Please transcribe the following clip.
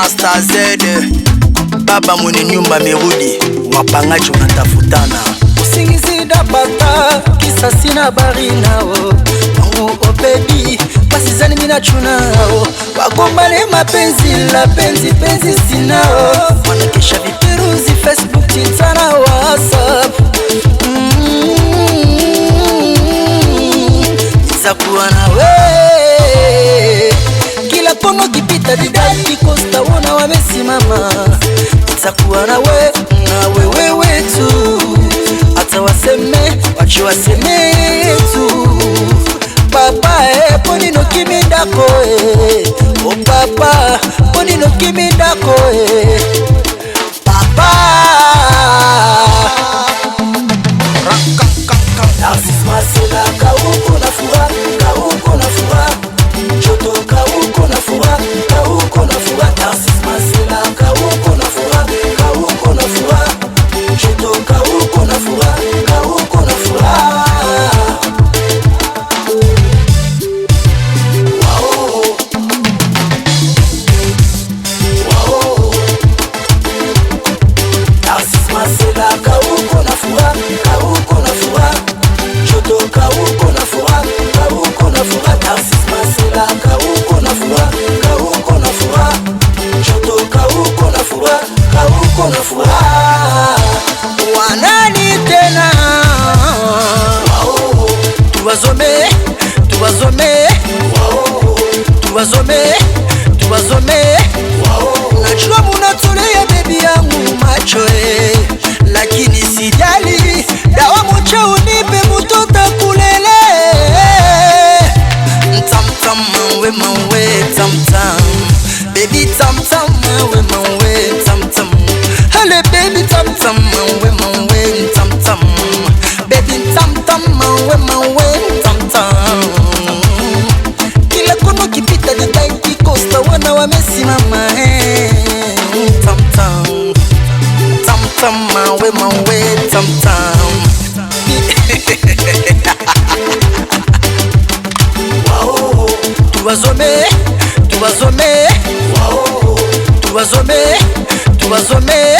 Master Z baba mwenye nyumba merudi, wapangaji unatafutana. Usingizi dapata kisa sina bari nao Mungu baby basizani mina chunao wagombane mapenzi la penzi sinao wanakesha viperuzi Facebook Twitter na WhatsApp Isakuwa na we kila kono kipita didali kosta wona wamesimama Isakuwa na wewe tu hata waseme wachi waseme tu papa ponino kimindako oh papa ponino kimindako papa Narcisse Marcela kauko na fura Choto kauko na fura Narcisse Marcela kauko na fura Choto kauko na fura Narcisse Marcela kauko na fura Choto kauko na fura Narcisse Marcela kauko na fura Choto kauko na fura Wanani tena tuwazome najua munatolea baby yangu macho lakini sijali dawa mocha unipe mutota kulele Tam-tam mawe tam-tam baby tam-tam mawe tam-tam hele baby tam-tam mawe tam-tam baby tam-tam mawe tam-tam kila kono kipita didai kikosta wana wamesimama tam-tam mawe tam-tam tuwazome